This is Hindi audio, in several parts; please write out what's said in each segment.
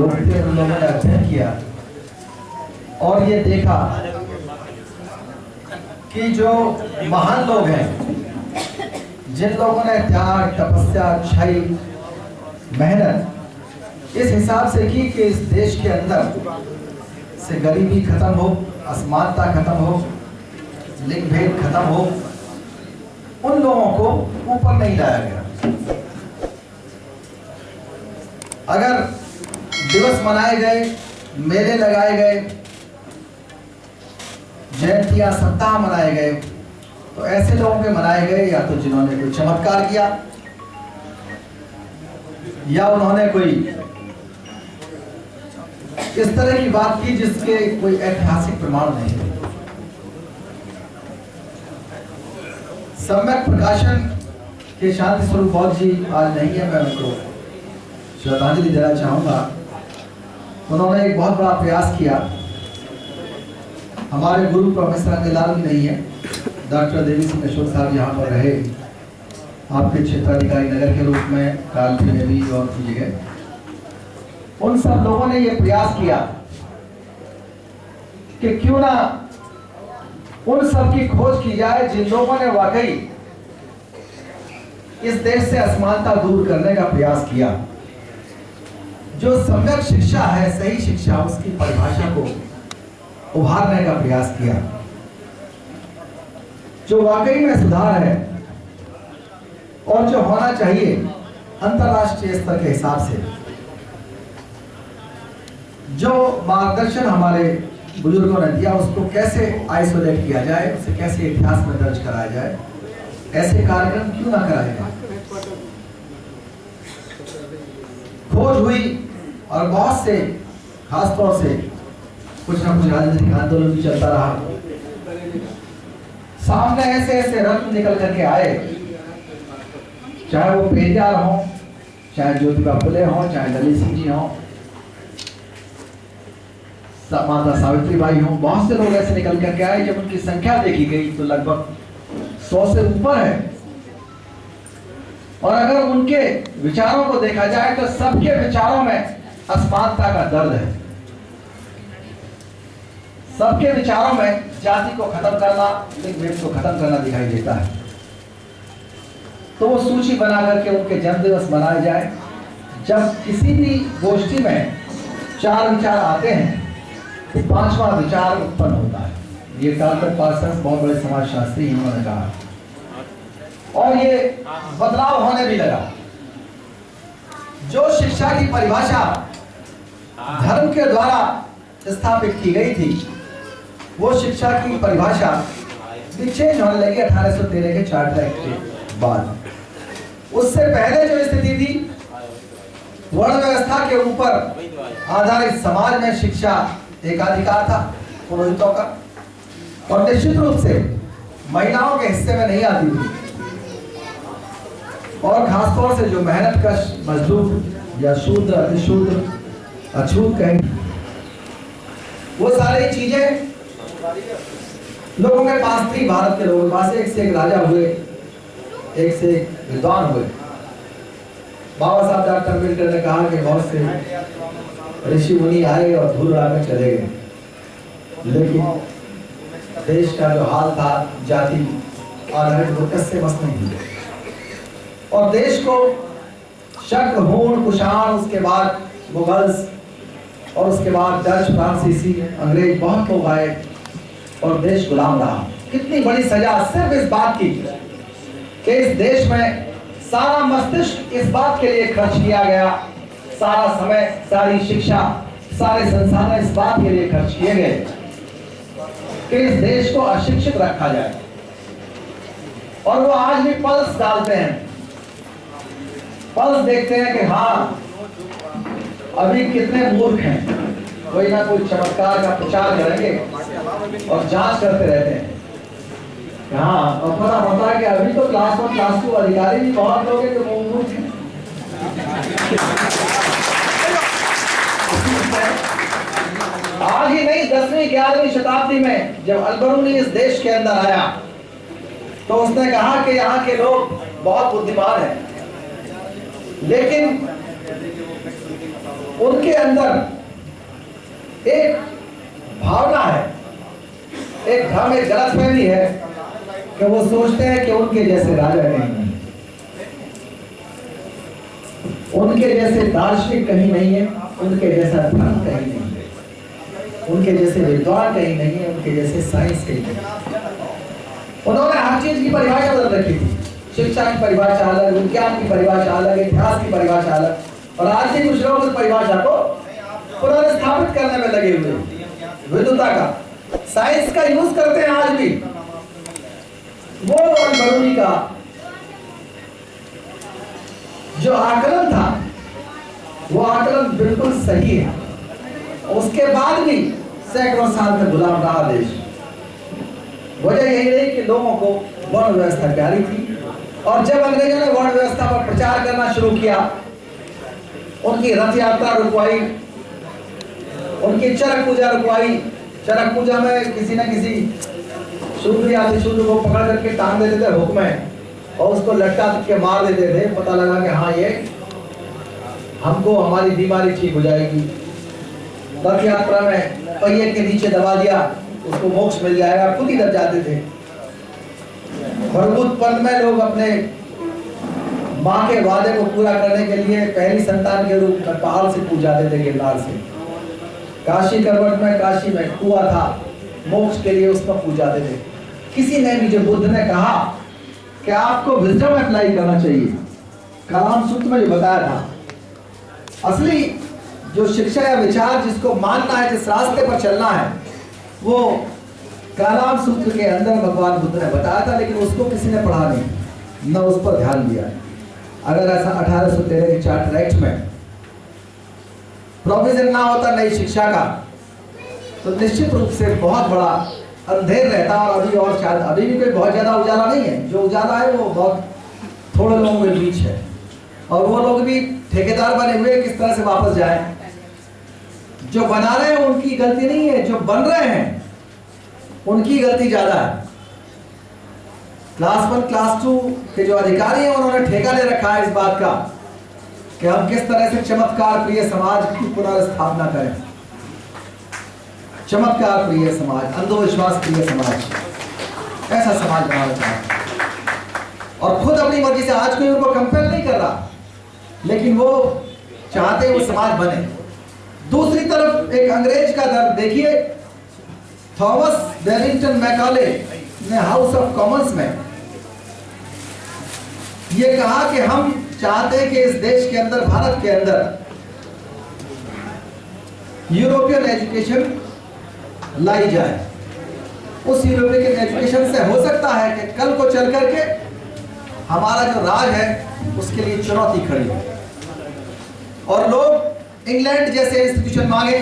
लोग थे उन लोगों ने अध्ययन किया और ये देखा कि जो महान लोग हैं, जिन लोगों ने त्याग, तपस्या, अच्छाई, मेहनत इस हिसाब से की कि इस देश के अंदर से गरीबी खत्म हो, असमानता खत्म हो, लिंग भेद खत्म हो, उन लोगों को ऊपर नहीं लाया गया। अगर दिवस मनाए गए, मेले लगाए गए, जयंतियां, सप्ताह मनाए गए, तो ऐसे लोगों के मनाए गए या तो जिन्होंने कोई चमत्कार किया या उन्होंने कोई इस तरह की बात की जिसके कोई ऐतिहासिक प्रमाण नहीं है। सम्यक प्रकाशन के शांति स्वरूप बौद्ध जी आज नहीं है, मैं उनको श्रद्धांजलि देना चाहूंगा। उन्होंने एक बहुत बड़ा प्रयास किया। हमारे गुरु प्रोफेसर अंजलाल भी नहीं है, डॉक्टर देवी सिंह अशोक साहब यहाँ पर रहे आपके क्षेत्राधिकारी नगर के रूप में, कालपी में भी और की जगह। उन सब लोगों ने ये प्रयास किया कि क्यों ना उन सब की खोज की जाए जिन लोगों ने वाकई इस देश से असमानता दूर करने का प्रयास किया। जो सम्यक शिक्षा है, सही शिक्षा, उसकी परिभाषा को उभारने का प्रयास किया। जो वाकई में सुधार है और जो होना चाहिए अंतरराष्ट्रीय स्तर के हिसाब से, जो मार्गदर्शन हमारे बुजुर्गों ने दिया, उसको कैसे आइसोलेट किया जाए, उसे कैसे इतिहास में दर्ज कराया जाए, ऐसे कार्यक्रम क्यों ना कराए जाए। खोज हुई और बहुत से, खासतौर से कुछ ना कुछ राजनीतिक आंदोलन भी चलता रहा। सामने ऐसे ऐसे रत्न निकल करके आए, चाहे वो पेरियार हो, चाहे ज्योतिबा फुले हो, चाहे ललित सिंह जी हो, माता सावित्री बाई हो, बहुत से लोग ऐसे निकल करके आए। जब उनकी संख्या देखी गई तो लगभग 100 से ऊपर है। और अगर उनके विचारों को देखा जाए तो सबके विचारों में असमानता का दर्द है। सबके विचारों में जाति को खत्म करना, लिंग भेद को खत्म करना दिखाई देता है। तो वो सूची बना करके उनके जन्मदिवस मनाए जाए। जब किसी भी गोष्ठी में 4 विचार आते हैं तो 5वां विचार उत्पन्न होता है। ये कार्ल पार्सन्स बहुत बड़े समाजशास्त्री हैं, उन्होंने कहा। और ये बदलाव होने भी लगा। जो शिक्षा की परिभाषा धर्म के द्वारा स्थापित की गई थी, वो शिक्षा की परिभाषा भी चेंज होने लगी 1813 के चार्टर एक्ट के बाद। उससे पहले जो स्थिति थी, वर्ण व्यवस्था के ऊपर आधारित समाज में शिक्षा एक अधिकार था पुरोहितों का, और निश्चित रूप से महिलाओं के हिस्से में नहीं आती थी। और खासतौर से जो मेहनत कश मजदूर या शूद्र, अतिशूद्र, अछूत कहें, वो सारी चीजें लोगों के पास थी। भारत के लोगों के पास एक से एक राजा हुए, एक से एक विद्वान हुए। बाबा साहब डॉक्टर अम्बेडकर ने कहा कि बहुत से ऋषि मुनि आए और धूल उड़ाकर चले गए, लेकिन देश का जो हाल था जाति आधारित, वो कस से मस नहीं थी। और देश को शक, हूण, कुषाण, उसके बाद मुगल्स और उसके बाद डच, फ्रांसीसी, अंग्रेज, बहुत लोग आए और देश गुलाम रहा। कितनी बड़ी सजा सिर्फ इस बात की कि इस देश में सारा मस्तिष्क इस बात के लिए खर्च किया गया, सारा समय, सारी शिक्षा, सारे संसाधन इस बात के लिए खर्च किए गए कि इस देश को अशिक्षित रखा जाए। और वो आज भी पल्स डालते हैं, पल्स देखते हैं कि हाँ अभी कितने मूर्ख हैं। कोई ना कोई चमत्कार का प्रचार करेंगे और जांच करते रहते हैं। हाँ, और पता होता है कि अभी तो क्लास 1, क्लास 2 अधिकारी भी बहुत लोग हैं जो मूर्ख हैं। आज ही नहीं, 10वीं 11वीं शताब्दी में जब अलबरूनी इस देश के अंदर आया तो उसने कहा कि यहाँ के लोग बहुत बुद्धिमान हैं, लेकिन उनके अंदर एक भावना है, एक भ्रम, एक गलतफहमी है कि वो सोचते हैं कि उनके जैसे राजा कहीं नहीं, उनके जैसे दार्शनिक कहीं नहीं है, उनके जैसा धर्म कहीं नहीं है, उनके जैसे विद्वान कहीं नहीं है, उनके जैसे साइंस कहीं नहीं है। उन्होंने हर चीज की परिभाषा बदल रखी थी। शिक्षा की परिभाषा अलग, विज्ञान की परिभाषा अलग, इतिहास की परिभाषा अलग, और आज भी कुछ लोग उस परिभाषा को पुनर्स्थापित करने में लगे हुए। विद्वता का, साइंस का यूज करते हैं आज भी। वो बरूनी का जो आकलन था, वो आकलन बिल्कुल सही है। उसके बाद भी सैकड़ों साल में गुलाम रहा देश। वजह यही रही कि लोगों को वर्ण व्यवस्था प्यारी थी, और जब अंग्रेजों ने वर्ण व्यवस्था पर प्रचार करना शुरू किया, उनकी रथ यात्रा रुकवाई, उनकी चरक पूजा रुकवाई। चरक पूजा में किसी न किसी शूद्र या अतिशूद्र को पकड़ करके टांग देते थे हुक्म में, और उसको लटका के मार देते थे। पता लगा कि हाँ, ये हमको हमारी बीमारी ठीक हो जाएगी। रथ यात्रा में पहिए के नीचे दबा दिया, उसको मोक्ष मिल जाएगा, खुद ही डर जाते थे। भरभूत पंथ में लोग अपने माँ के वादे को पूरा करने के लिए पहली संतान के रूप में पहाड़ से पूजा देते थे, गिरनार से। काशी करवट में, काशी में कुआं था, मोक्ष के लिए उसको पूजा देते। किसी ने भी, जो बुद्ध ने कहा कि आपको विजडम अप्लाई करना चाहिए, कलाम सूत्र में जो बताया था, असली जो शिक्षा या विचार जिसको मानना है, जिस रास्ते पर चलना है, वो कलाम सूत्र के अंदर भगवान बुद्ध ने बताया था, लेकिन उसको किसी ने पढ़ा नहीं, न उस पर ध्यान दिया। अगर ऐसा 1813 के चार्टर एक्ट में प्रोविजन ना होता नई शिक्षा का, तो निश्चित रूप से बहुत बड़ा अंधेर रहता। और अभी, और शायद अभी भी कोई बहुत ज्यादा उजाला नहीं है। जो उजाला है वो बहुत थोड़े लोगों के बीच है, और वो लोग भी ठेकेदार बने हुए किस तरह से वापस जाए। जो बना रहे हैं उनकी गलती नहीं है, जो बन रहे हैं उनकी गलती ज्यादा है। क्लास 1 क्लास 2 के जो अधिकारी हैं, उन्होंने ठेका ले रखा है इस बात का कि हम किस तरह से चमत्कार प्रिय समाज की पुनर्स्थापना करें। चमत्कार प्रिय समाज, अंधविश्वास प्रिय समाज, ऐसा समाज बनाना चाहते हैं। और खुद अपनी मर्जी से, आज कोई उनको कंपेल नहीं कर रहा, लेकिन वो चाहते वो समाज बने। दूसरी तरफ एक अंग्रेज का दर्द देखिए। थॉमस वेलिंगटन मैकाले ने हाउस ऑफ कॉमन्स में ये कहा कि हम चाहते हैं कि इस देश के अंदर, भारत के अंदर, यूरोपियन एजुकेशन लाई जाए। उस यूरोपियन एजुकेशन से हो सकता है कि कल को चल करके हमारा जो राज है उसके लिए चुनौती खड़ी हो, और लोग इंग्लैंड जैसे इंस्टीट्यूशन मांगे,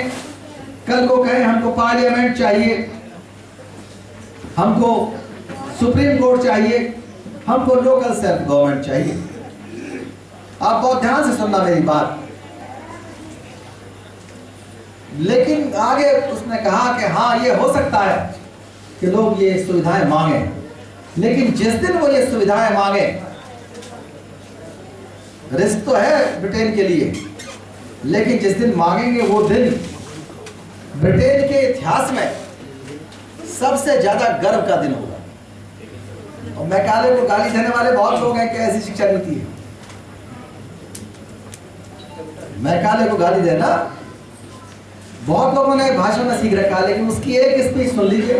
कल को कहें हमको पार्लियामेंट चाहिए, हमको सुप्रीम कोर्ट चाहिए, हमको लोकल सेल्फ गवर्नमेंट चाहिए। आप बहुत ध्यान से सुनना मेरी बात। लेकिन आगे उसने कहा कि हाँ, ये हो सकता है कि लोग ये सुविधाएं मांगे, लेकिन जिस दिन वो ये सुविधाएं मांगे, रिस्क तो है ब्रिटेन के लिए, लेकिन जिस दिन मांगेंगे वो दिन ब्रिटेन के इतिहास में सबसे ज्यादा गर्व का दिन होगा। और मैकाले को गाली देने वाले बहुत लोग हैं कि ऐसी शिक्षा नीति है। मैकाले को गाली देना बहुत लोगों ने भाषण में सीख रखा, लेकिन उसकी एक स्पीच सुन लीजिए,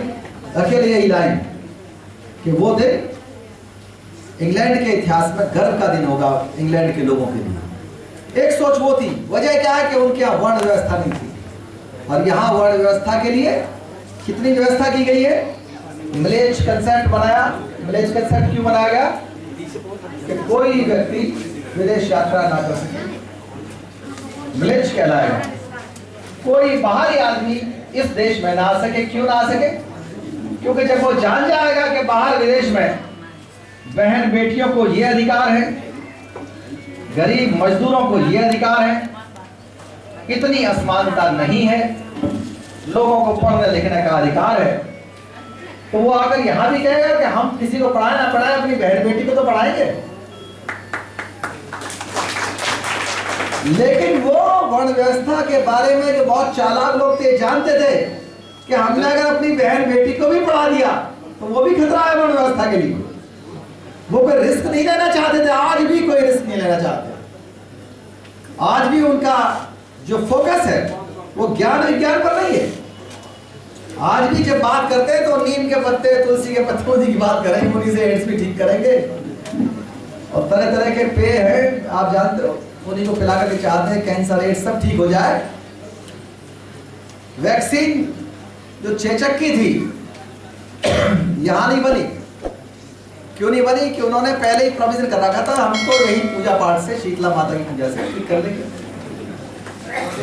अकेले यही लाइन कि वो दिन इंग्लैंड के इतिहास में गर्व का दिन होगा, इंग्लैंड के लोगों के लिए। एक सोच वो थी। वजह क्या है कि उनके यहाँ वर्ण व्यवस्था नहीं थी, और यहाँ वर्ण व्यवस्था के लिए कितनी व्यवस्था की गई है। मिलेज कंसेप्ट बनाया। मिलेज कंसेप्ट क्यों बनाया गया? कि कोई व्यक्ति विदेश यात्रा ना कर सके, मिलेज कहलाएगा। कोई बाहरी आदमी इस देश में ना आ सके। क्यों ना आ सके? क्योंकि जब वो जान जाएगा कि बाहर विदेश में बहन बेटियों को ये अधिकार है, गरीब मजदूरों को ये अधिकार है, इतनी असमानता नहीं है, लोगों को पढ़ने लिखने का अधिकार है, तो वो आकर यहां भी कहेगा कि हम किसी को पढ़ाए ना पढ़ाए, अपनी बहन बेटी को तो पढ़ाएंगे। लेकिन वो वर्ण व्यवस्था के बारे में जो बहुत चालाक लोग थे, जानते थे कि हमने अगर अपनी बहन बेटी को भी पढ़ा दिया तो वो भी खतरा है वर्ण व्यवस्था के लिए। वो कोई रिस्क नहीं लेना चाहते थे, आज भी कोई रिस्क नहीं लेना चाहते। आज भी उनका जो फोकस है वो ज्ञान विज्ञान पर नहीं है। आज भी जब बात करते हैं तो नीम के पत्ते, तुलसी के पत्तों की बात करेंगे, उन्हीं से एड्स भी ठीक करेंगे। और तरह तरह के पेय हैं, आप जानते हो, उन्हीं को पिला करके चाहते हैं कैंसर एड्स सब ठीक हो जाए। वैक्सीन जो चेचक की थी यहां नहीं बनी। क्यों नहीं बनी? कि उन्होंने पहले ही प्रोविजन कर रखा था, हमको यही पूजा पाठ से, शीतला माता की पूजा से ठीक कर देंगे।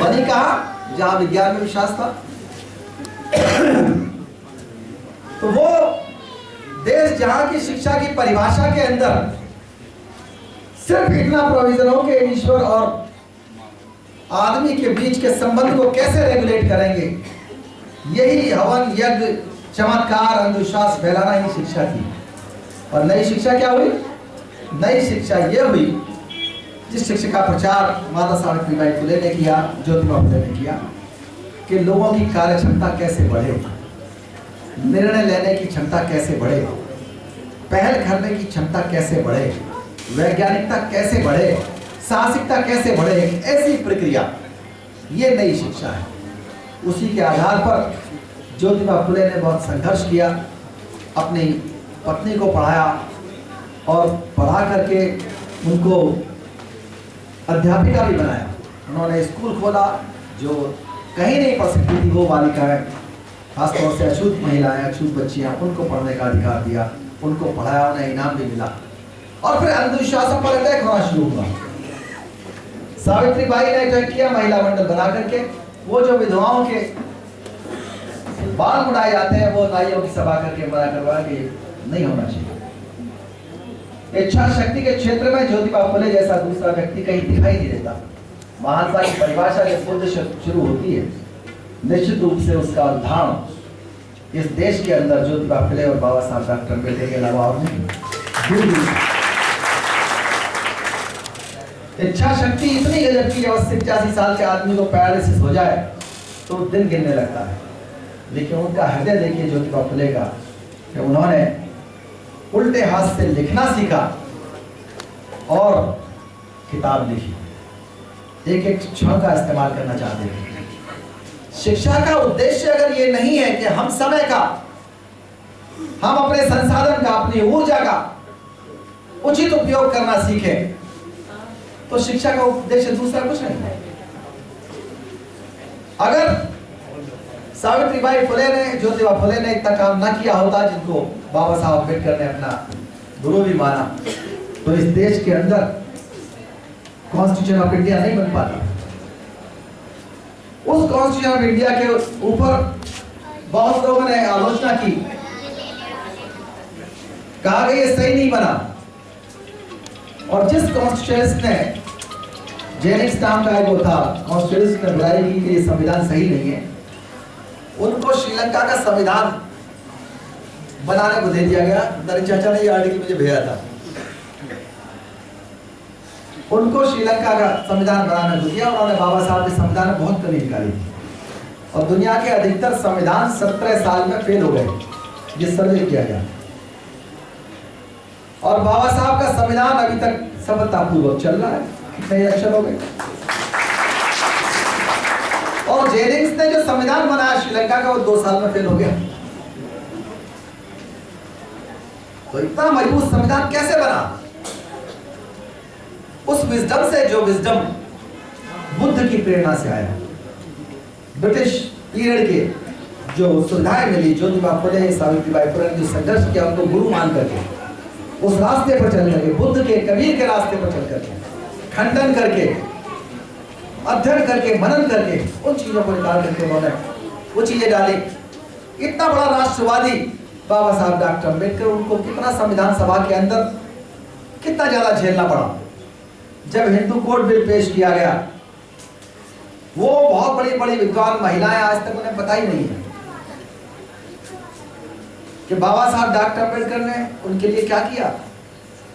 बनी कहा? जहां विज्ञान में विश्वास था। तो वो देश जहां की शिक्षा की परिभाषा के अंदर सिर्फ इतना प्रोविजन हो कि ईश्वर और आदमी के बीच के संबंध को कैसे रेगुलेट करेंगे, यही हवन यज्ञ चमत्कार अंधविश्वास फैलाना ही शिक्षा थी। और नई शिक्षा क्या हुई? नई शिक्षा यह हुई जिस शिक्षा का प्रचार माता सावित्रीबाई फुले ने किया, ज्योतिबा फुले ने किया, कि लोगों की कार्य क्षमता कैसे बढ़े, निर्णय लेने की क्षमता कैसे बढ़े, पहल करने की क्षमता कैसे बढ़े, वैज्ञानिकता कैसे बढ़े, साहसिकता कैसे बढ़े, ऐसी प्रक्रिया, ये नई शिक्षा है। उसी के आधार पर ज्योतिबा फुले ने बहुत संघर्ष किया, अपनी पत्नी को पढ़ाया और पढ़ा करके उनको अध्यापिका भी बनाया। उन्होंने स्कूल खोला, जो कहीं नहीं पढ़ सकती थी वो बालिकाएं, खासतौर से अछूत महिलाएं, अछूत बच्चियां, उनको पढ़ने का अधिकार दिया, उनको पढ़ाया, उन्हें इनाम भी मिला। और फिर अंधविश्वासों पर अटैक होना शुरू हुआ। सावित्रीबाई ने अटैक किया महिला मंडल बना करके। वो जो विधवाओं के बाल मुड़ाए जाते हैं, वो नाइयों की सभा करके मना करवा के नहीं होना चाहिए। इच्छा शक्ति के क्षेत्र में ज्योतिबा फुले जैसा दूसरा व्यक्ति कहीं दिखाई नहीं देता। महानता की परिभाषा जब बुद्ध से शुरू होती है, निश्चित रूप से उसका उदाहरण इस देश के अंदर ज्योतिबा फुले और बाबा साहब डॉक्टर अम्बेडकर के अलावा और नहीं। इच्छा शक्ति इतनी गजब की, जब 85 साल के आदमी को पैरालिसिस हो जाए तो दिन गिनने लगता है। लेकिन उनका हृदय देखिए ज्योतिबा फुले का, कि उन्होंने उल्टे हाथ से लिखना सीखा और किताब लिखी, एक एक क्षण का इस्तेमाल करना चाहते थे। शिक्षा का उद्देश्य अगर ये नहीं है कि हम समय का, हम अपने संसाधन का, अपनी ऊर्जा का उचित उपयोग करना सीखें, तो शिक्षा का उद्देश्य दूसरा कुछ नहीं है। अगर सावित्रीबाई फुले ने, ज्योतिबा फुले ने इतना काम ना किया होता जिनको बाबा साहब अम्बेडकर ने अपना गुरु भी माना, तो इस देश के अंदर कॉन्स्टिट्यूशन ऑफ इंडिया नहीं बन पाता। उस कॉन्स्टिट्यूशन ऑफ इंडिया के ऊपर बहुत लोगों ने आलोचना की, कहा कि ये सही नहीं बना। और जिस कॉन्स्टिट्यूशन ने, जेनिक्स नाम का एक वो था, कॉन्स्टिट्यूशन ने बुराई की कि ये संविधान सही नहीं है, उनको श्रीलंका का संविधान बनाने को दे दिया गया। नरेंद्र चाचा ने ये आर्टिकल मुझे भेजा था। उनको श्रीलंका का संविधान बनाने को दिया। उन्होंने बाबा साहब के संविधान में बहुत कमी निकाली थी और दुनिया के अधिकतर संविधान 17 साल में फेल हो गए, ये सर्वे किया गया। और बाबा साहब का संविधान अभी तक सफलतापूर्वक चल रहा है। कितने इलेक्शन हो गए। और जेनिंग्स ने जो संविधान बनाया श्रीलंका का, वो 2 साल में फेल हो गया। तो इतना मजबूत संविधान कैसे बना? उस विजडम से, जो विजडम बुद्ध की प्रेरणा से आया। ब्रिटिश पीरियड के जो सुविधाएं मिली, ज्योतिबा फुले, सावित्रीबाई फुले ने जो संघर्ष किया, उनको गुरु मान करके, उस रास्ते पर चल करके, बुद्ध के, कबीर के रास्ते पर चल करके, खंडन करके, अध्ययन करके, मनन करके, उन चीजों को निकाल करके उन्होंने वो चीजें डाली। इतना बड़ा राष्ट्रवादी बाबा साहब डॉक्टर अम्बेडकर, उनको कितना संविधान सभा के अंदर कितना ज्यादा झेलना पड़ा। जब हिंदू कोड बिल पेश किया गया, वो बहुत बड़ी बड़ी विद्वान महिलाएं, आज तक उन्हें पता ही नहीं है कि बाबा साहब डॉक्टर अम्बेडकर ने उनके लिए क्या किया।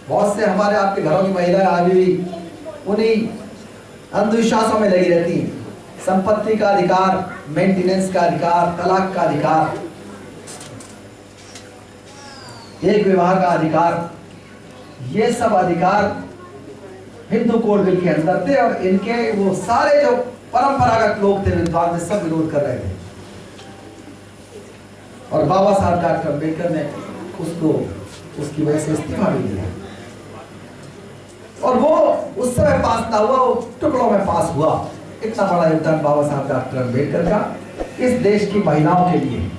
बहुत से हमारे आपके घरों की महिलाएं अभी भी उन्हीं अंधविश्वासों में लगी रहती हैं। संपत्ति का अधिकार, मेंटेनेंस का अधिकार, तलाक का अधिकार, एक विवाह का अधिकार, ये सब अधिकार हिंदू कोड बिल के अंदर थे और इनके वो सारे जो परंपरागत लोग थे विद्वान, सब विरोध कर रहे थे। और बाबा साहब डॉक्टर अम्बेडकर ने उसको उसकी वजह से इस्तीफा भी दिया और वो उस समय पास ना हुआ, वो टुकड़ों में पास हुआ। इतना बड़ा योगदान बाबा साहब डॉक्टर अम्बेडकर का इस देश की महिलाओं के लिए।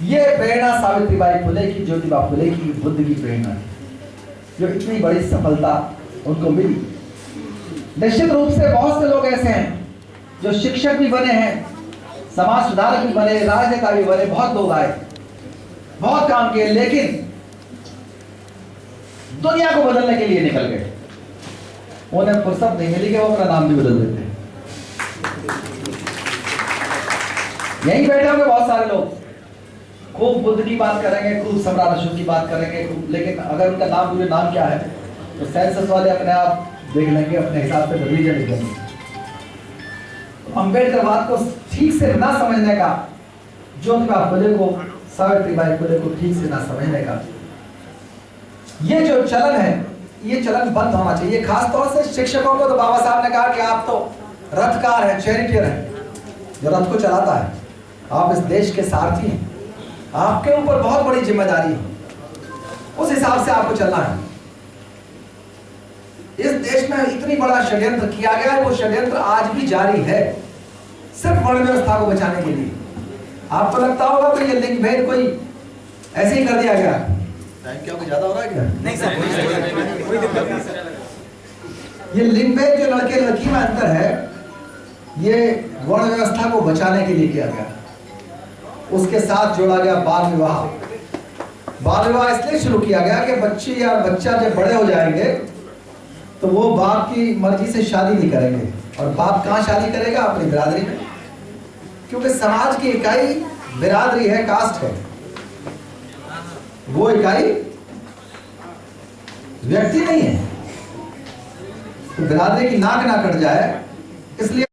ये प्रेरणा सावित्रीबाई फुले की, ज्योतिबा फुले की, बुद्ध की प्रेरणा है, जो इतनी बड़ी सफलता उनको मिली। निश्चित रूप से बहुत से लोग ऐसे हैं जो शिक्षक भी बने हैं, समाज सुधारक भी बने, राजनेता भी बने, बहुत लोग आए, बहुत काम किए, लेकिन दुनिया को बदलने के लिए निकल गए। उन्हें फुर्सत नहीं मिली कि वो अपना नाम भी बदल देते। यहीं बैठे होंगे बहुत सारे लोग, खूब बुद्ध की बात करेंगे, खूब सम्राट अशोक की बात करेंगे, लेकिन अगर उनका नाम पूरे नाम क्या है तो सेंसस वाले अपने आप देख लेंगे, अपने हिसाब से रिलीजन लिख लेंगे। अम्बेडकर बात को ठीक से ना समझने का, ज्योतिबा फुले को, सावित्रीबाई फुले को ठीक से ना समझने का, ये जो चलन है, ये चलन बंद होना चाहिए। खास तौर से शिक्षकों को तो बाबा साहब ने कहा कि आप तो रथकार हैं, चैरिटियर हैं, जो रथ को चलाता है, आप इस देश के सारथी हैं, आपके ऊपर बहुत बड़ी जिम्मेदारी है, उस हिसाब से आपको चलना है। इस देश में इतनी बड़ा षड्यंत्र किया गया है, वो षड्यंत्र आज भी जारी है, सिर्फ वर्ण व्यवस्था को बचाने के लिए। आपको लगता होगा कि ये लिंग भेद कोई ऐसे ही कर दिया गया, क्या कोई ज्यादा हो रहा है क्या? नहीं सर, कोई दिक्कत नहीं सर। ये लिंग भेद जो लड़के लड़की में अंतर है, ये वर्ण व्यवस्था को बचाने के लिए किया गया। उसके साथ जोड़ा गया बाल विवाह। बाल विवाह इसलिए शुरू किया गया कि बच्ची या बच्चा जब बड़े हो जाएंगे तो वो बाप की मर्जी से शादी नहीं करेंगे। और बाप कहाँ शादी करेगा? अपनी बिरादरी में, क्योंकि समाज की इकाई बिरादरी है, कास्ट है। वो इकाई व्यक्ति नहीं है। तो बिरादरी की नाक ना कट जाए, इसलिए